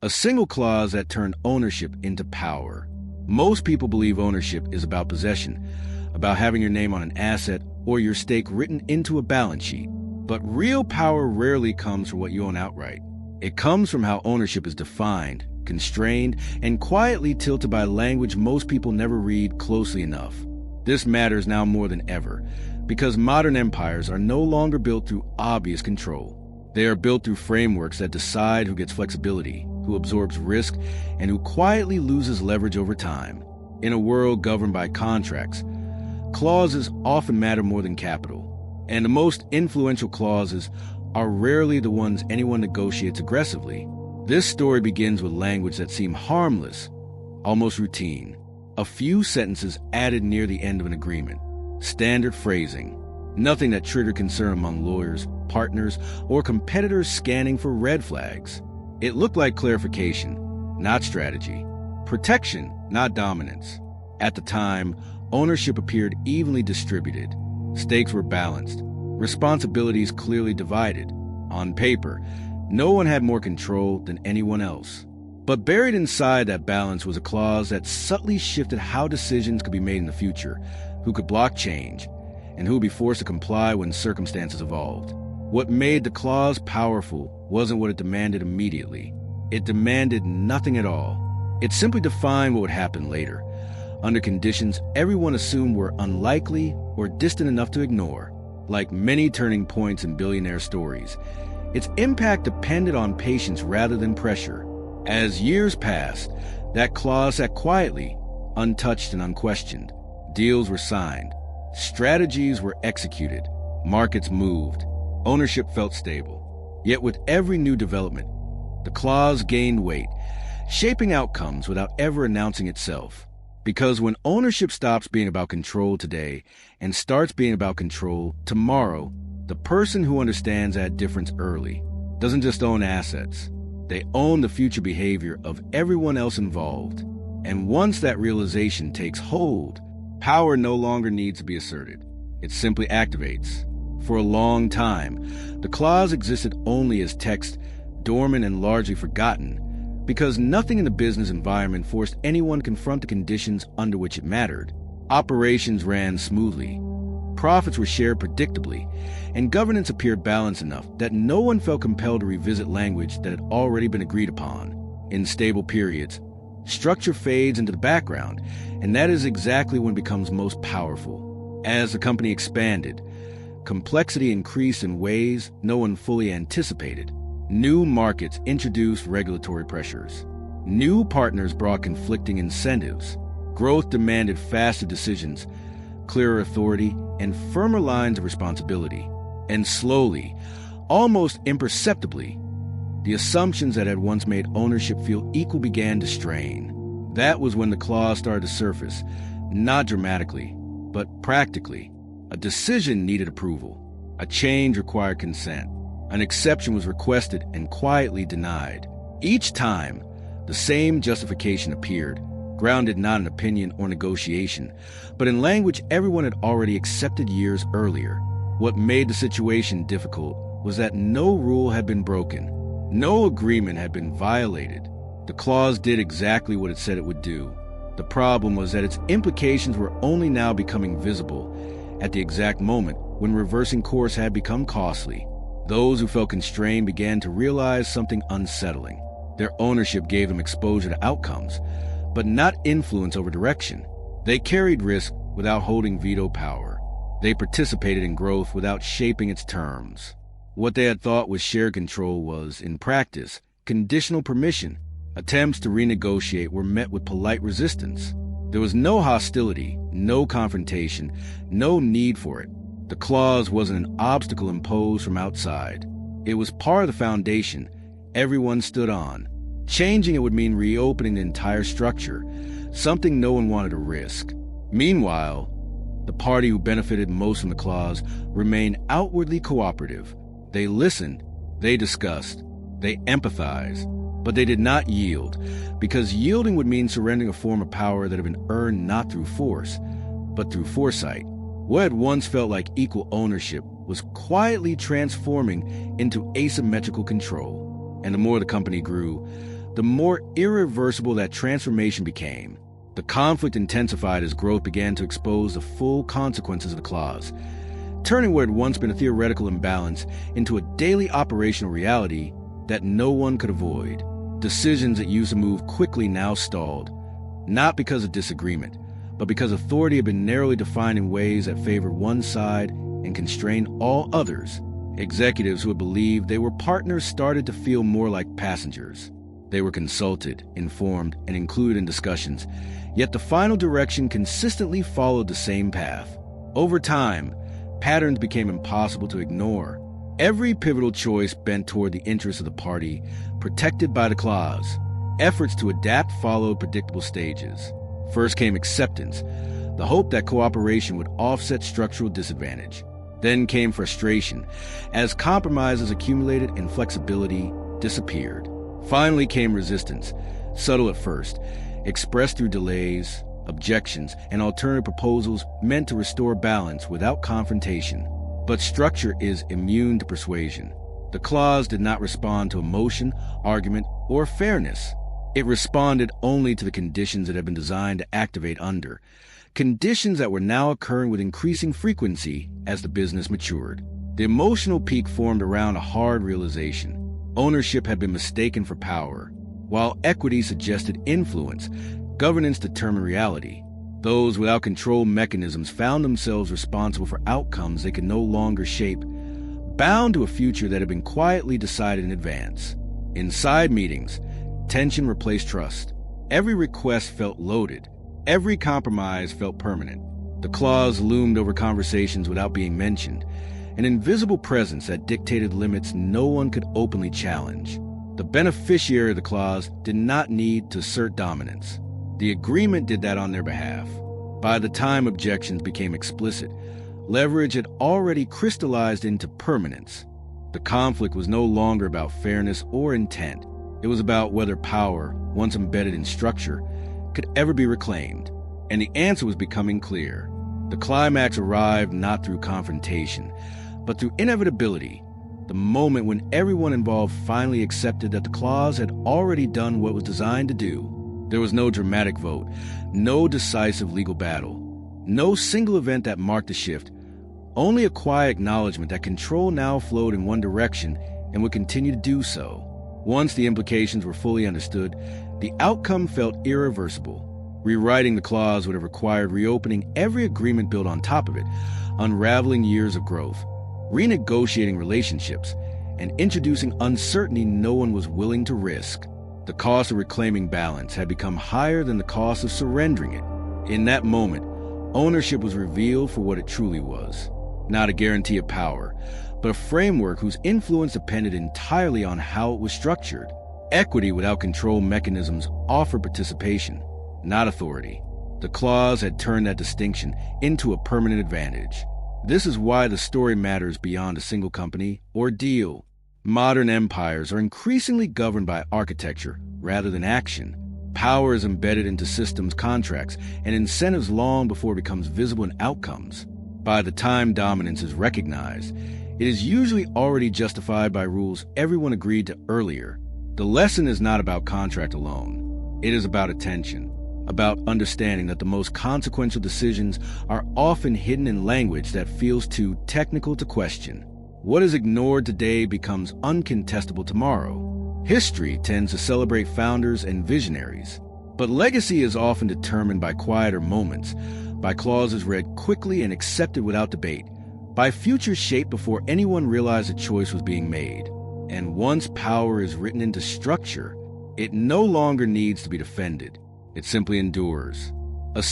A single clause that turned ownership into power. Most people believe ownership is about possession, about having your name on an asset or your stake written into a balance sheet. But real power rarely comes from what you own outright. It comes from how ownership is defined, constrained, and quietly tilted by language most people never read closely enough. This matters now more than ever, because modern empires are no longer built through obvious control. They are built through frameworks that decide who gets flexibility, who absorbs risk, and who quietly loses leverage over time. In a world governed by contracts, clauses often matter more than capital, and the most influential clauses are rarely the ones anyone negotiates aggressively. This story begins with language that seemed harmless, almost routine. A few sentences added near the end of an agreement. Standard phrasing. Nothing that triggered concern among lawyers, partners, or competitors scanning for red flags. It looked like clarification, not strategy. Protection, not dominance. At the time, ownership appeared evenly distributed. Stakes were balanced. Responsibilities clearly divided. On paper, no one had more control than anyone else. But buried inside that balance was a clause that subtly shifted how decisions could be made in the future, who could block change, and who would be forced to comply when circumstances evolved. What made the clause powerful wasn't what it demanded immediately. It demanded nothing at all. It simply defined what would happen later, under conditions everyone assumed were unlikely or distant enough to ignore. Like many turning points in billionaire stories, its impact depended on patience rather than pressure. As years passed, that clause sat quietly, untouched and unquestioned. Deals were signed. Strategies were executed. Markets moved. Ownership felt stable. Yet with every new development, the clause gained weight, shaping outcomes without ever announcing itself. Because when ownership stops being about control today and starts being about control tomorrow, the person who understands that difference early doesn't just own assets. They own the future behavior of everyone else involved. And once that realization takes hold, power no longer needs to be asserted. It simply activates. For a long time, the clause existed only as text, dormant and largely forgotten, because nothing in the business environment forced anyone to confront the conditions under which it mattered. Operations ran smoothly. Profits were shared predictably, and governance appeared balanced enough that no one felt compelled to revisit language that had already been agreed upon. In stable periods, structure fades into the background, and that is exactly when it becomes most powerful. As the company expanded, complexity increased in ways no one fully anticipated. New markets introduced regulatory pressures. New partners brought conflicting incentives. Growth demanded faster decisions, clearer authority, and firmer lines of responsibility. And slowly, almost imperceptibly, the assumptions that had once made ownership feel equal began to strain. That was when the clause started to surface, not dramatically, but practically. A decision needed approval. A change required consent. An exception was requested and quietly denied. Each time, the same justification appeared, grounded not in opinion or negotiation, but in language everyone had already accepted years earlier. What made the situation difficult was that no rule had been broken. No agreement had been violated. The clause did exactly what it said it would do. The problem was that its implications were only now becoming visible at the exact moment when reversing course had become costly. Those who felt constrained began to realize something unsettling. Their ownership gave them exposure to outcomes, but not influence over direction. They carried risk without holding veto power. They participated in growth without shaping its terms. What they had thought was shared control was, in practice, conditional permission. Attempts to renegotiate were met with polite resistance. There was no hostility, no confrontation, no need for it. The clause wasn't an obstacle imposed from outside. It was part of the foundation everyone stood on. Changing it would mean reopening the entire structure, something no one wanted to risk. Meanwhile, the party who benefited most from the clause remained outwardly cooperative. They listened, they discussed, they empathized, but they did not yield, because yielding would mean surrendering a form of power that had been earned not through force, but through foresight. What had once felt like equal ownership was quietly transforming into asymmetrical control. And the more the company grew, the more irreversible that transformation became. The conflict intensified as growth began to expose the full consequences of the clause, turning what had once been a theoretical imbalance into a daily operational reality that no one could avoid. Decisions that used to move quickly now stalled, not because of disagreement, but because authority had been narrowly defined in ways that favored one side and constrained all others. Executives who had believed they were partners started to feel more like passengers. They were consulted, informed, and included in discussions, yet the final direction consistently followed the same path. Over time, patterns became impossible to ignore. Every pivotal choice bent toward the interests of the party, protected by the clause. Efforts to adapt followed predictable stages. First came acceptance, the hope that cooperation would offset structural disadvantage. Then came frustration, as compromises accumulated and flexibility disappeared. Finally came resistance, subtle at first, expressed through delays, objections, and alternative proposals meant to restore balance without confrontation. But structure is immune to persuasion. The clause did not respond to emotion, argument, or fairness. It responded only to the conditions it had been designed to activate under, conditions that were now occurring with increasing frequency as the business matured. The emotional peak formed around a hard realization. Ownership had been mistaken for power. While equity suggested influence, governance determined reality. Those without control mechanisms found themselves responsible for outcomes they could no longer shape, bound to a future that had been quietly decided in advance. In side meetings, tension replaced trust. Every request felt loaded. Every compromise felt permanent. The clause loomed over conversations without being mentioned, an invisible presence that dictated limits no one could openly challenge. The beneficiary of the clause did not need to assert dominance. The agreement did that on their behalf. By the time objections became explicit, leverage had already crystallized into permanence. The conflict was no longer about fairness or intent. It was about whether power, once embedded in structure, could ever be reclaimed. And the answer was becoming clear. The climax arrived not through confrontation, but through inevitability, the moment when everyone involved finally accepted that the clause had already done what it was designed to do. There was no dramatic vote, no decisive legal battle, no single event that marked a shift, only a quiet acknowledgement that control now flowed in one direction and would continue to do so. Once the implications were fully understood, the outcome felt irreversible. Rewriting the clause would have required reopening every agreement built on top of it, unraveling years of growth, renegotiating relationships, and introducing uncertainty no one was willing to risk. The cost of reclaiming balance had become higher than the cost of surrendering it. In that moment, ownership was revealed for what it truly was. Not a guarantee of power, but a framework whose influence depended entirely on how it was structured. Equity without control mechanisms offered participation, not authority. The clause had turned that distinction into a permanent advantage. This is why the story matters beyond a single company or deal. Modern empires are increasingly governed by architecture rather than action. Power is embedded into systems, contracts, and incentives long before it becomes visible in outcomes. By the time dominance is recognized, it is usually already justified by rules everyone agreed to earlier. The lesson is not about contract alone. It is about attention, about understanding that the most consequential decisions are often hidden in language that feels too technical to question. What is ignored today becomes uncontestable tomorrow. History tends to celebrate founders and visionaries, but legacy is often determined by quieter moments, by clauses read quickly and accepted without debate, by futures shaped before anyone realized a choice was being made. And once power is written into structure, it no longer needs to be defended. It simply endures. A